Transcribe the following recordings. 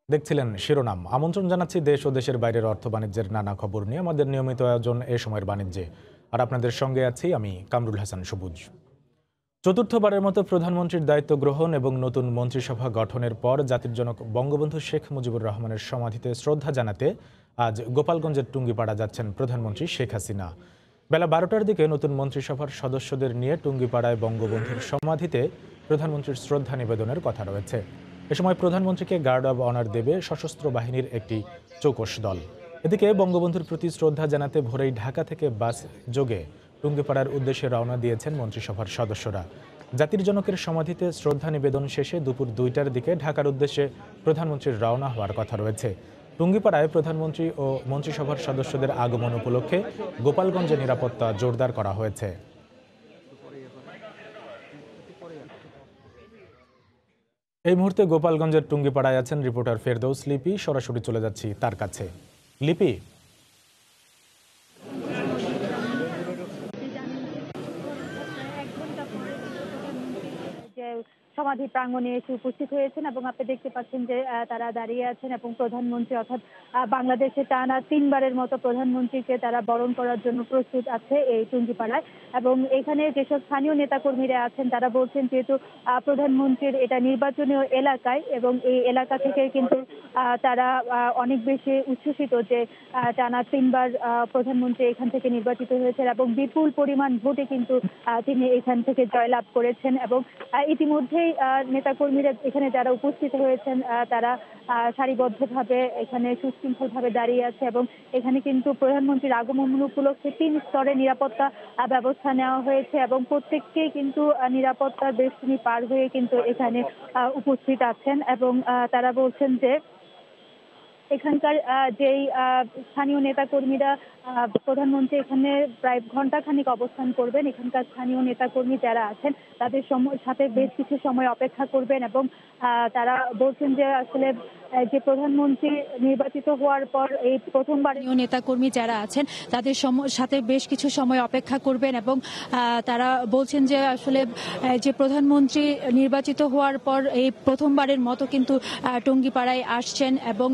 দেখছিলেন শিরোনাম। আমন্ত্রণ জানাচ্ছি দেশ ও দেশের বাইরের অর্থ বাণিজ্যের নানা খবর নিয়ে আমাদের নিয়মিত আয়োজন এ সময়ের বাণিজ্যে। আর আপনাদের সঙ্গে আছি আমি কামরুল হাসান সবুজ। চতুর্থবারের মতো প্রধানমন্ত্রীর দায়িত্ব গ্রহণ এবং নতুন মন্ত্রিসভা গঠনের পর জাতির জনক বঙ্গবন্ধু শেখ মুজিবুর রহমানের সমাধিতে শ্রদ্ধা জানাতে আজ গোপালগঞ্জের টুঙ্গিপাড়া যাচ্ছেন প্রধানমন্ত্রী শেখ হাসিনা। বেলা 12টার দিকে নতুন মন্ত্রিসভার সদস্যদের নিয়ে টুঙ্গিপাড়ায় বঙ্গবন্ধুর সমাধিতে প্রধানমন্ত্রীর শ্রদ্ধা নিবেদনের কথা রয়েছে। এ সময় প্রধানমন্ত্রীকে গার্ড অব অনার দেবে সশস্ত্র বাহিনীর একটি চৌকস দল। এদিকে বঙ্গবন্ধুর প্রতি শ্রদ্ধা জানাতে ভোরেই ঢাকা থেকে বাস যোগে টুঙ্গিপাড়ার উদ্দেশ্যে রওনা দিয়েছেন মন্ত্রিসভার সদস্যরা। জাতির জনকের সমাধিতে শ্রদ্ধা নিবেদন শেষে দুপুর 2টার দিকে ঢাকার উদ্দেশ্যে প্রধানমন্ত্রীর রওনা হওয়ার কথা রয়েছে। টুঙ্গিপাড়ায় প্রধানমন্ত্রী ও মন্ত্রিসভার সদস্যদের আগমন উপলক্ষে গোপালগঞ্জে নিরাপত্তা জোরদার করা হয়েছে। এই মুহূর্তে গোপালগঞ্জের টুঙ্গিপাড়ায় আছেন রিপোর্টার ফেরদৌস লিপি। সরাসরি চলে যাচ্ছি তার কাছে। লিপি, যে সমাধি প্রাঙ্গণে এসে উপস্থিত হয়েছেন এবং আপনি দেখতে পাচ্ছেন যে তারা দাঁড়িয়ে আছেন এবং প্রধানমন্ত্রী অর্থাৎ বাংলাদেশে টানা 3বারের মতো প্রধানমন্ত্রীকে তারা বরণ করার জন্য প্রস্তুত আছে এই টুঙ্গিপাড়ায়। এবং এখানে যেসব স্থানীয় নেতাকর্মীরা আছেন তারা বলছেন যেহেতু প্রধানমন্ত্রীর এটা নির্বাচনীয় এলাকায় এবং এই এলাকা থেকে কিন্তু তারা অনেক বেশি উচ্ছ্বসিত যে টানা 3বার প্রধানমন্ত্রী এখান থেকে নির্বাচিত হয়েছেন এবং বিপুল পরিমাণ ভোটে কিন্তু তিনি এখান থেকে জয়লাভ করেছেন। এবং ইতিমধ্যেই নেতাকর্মীরা এখানে যারা উপস্থিত হয়েছেন তারা সারিবদ্ধভাবে এখানে সুশৃঙ্খলভাবে দাঁড়িয়ে আছে এবং এখানে কিন্তু প্রধানমন্ত্রীর আগমন উপলক্ষে 3 স্তরে নিরাপত্তা ব্যবস্থা নেওয়া হয়েছে এবং প্রত্যেককেই কিন্তু নিরাপত্তার বেষ্টনী পার হয়ে কিন্তু এখানে উপস্থিত আছেন। এবং তারা বলছেন যে এখানকার যেই স্থানীয় নেতাকর্মীরা প্রধানমন্ত্রী এখানে প্রায় ঘণ্টাখানিক অবস্থান করবেন। এখানকার স্থানীয় নেতাকর্মী যারা আছেন তাদের সাথে বেশ কিছু সময় অপেক্ষা করবেন এবং তারা বলছেন যে আসলে যে প্রধানমন্ত্রী নির্বাচিত হওয়ার পর এই প্রথমবার নেতাকর্মী যারা আছেন তাদের সাথে বেশ কিছু সময় অপেক্ষা করবেন এবং তারা বলছেন যে আসলে যে প্রধানমন্ত্রী নির্বাচিত হওয়ার পর এই প্রথমবারের মতো কিন্তু টুঙ্গিপাড়ায় আসছেন এবং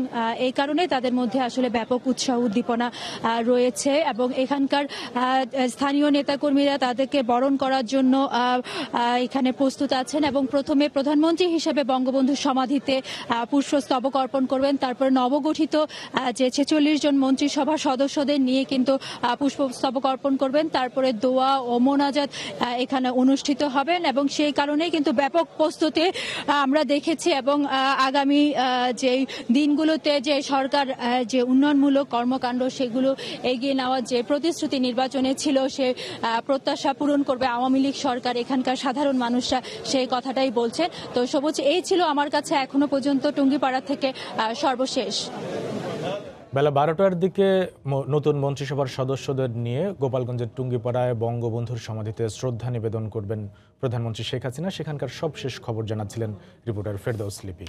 এই কারণে তাদের মধ্যে আসলে ব্যাপক উৎসাহ উদ্দীপনা রয়েছে এবং এখানকার স্থানীয় নেতাকর্মীরা তাদেরকে বরণ করার জন্য এখানে প্রস্তুত আছেন এবং প্রথমে প্রধানমন্ত্রী হিসেবে বঙ্গবন্ধুর সমাধিতে পুষ্পস্তবক অর্পণ করবেন। তারপরে নবগঠিত যে 46 জন মন্ত্রিসভার সদস্যদের নিয়ে কিন্তু পুষ্পস্তবক অর্পণ করবেন। তারপরে দোয়া ও মোনাজাত এখানে অনুষ্ঠিত হবেন এবং সেই কারণে কিন্তু ব্যাপক প্রস্তুতি আমরা দেখেছি এবং আগামী যে দিনগুলোতে যে সরকার যে উন্নয়নমূলক কর্মকাণ্ড সেগুলো এগিয়ে নেওয়ার যে প্রতিশ্রুতি নির্বাচনে ছিল সে প্রত্যাশা পূরণ করবে আওয়ামী লীগ সরকার। এখানকার সাধারণ মানুষরা সেই কথাটাই বলছেন। তো সবুজ, এই ছিল আমার কাছে এখনো পর্যন্ত টুঙ্গিপাড়া থেকে সর্বশেষ। বেলা 12টার দিকে নতুন মন্ত্রিসভার সদস্যদের নিয়ে গোপালগঞ্জের টুঙ্গিপাড়ায় বঙ্গবন্ধুর সমাধিতে শ্রদ্ধা নিবেদন করবেন প্রধানমন্ত্রী শেখ হাসিনা। সেখানকার সবশেষ খবর জানাচ্ছিলেন রিপোর্টার ফেরদৌস লিপি।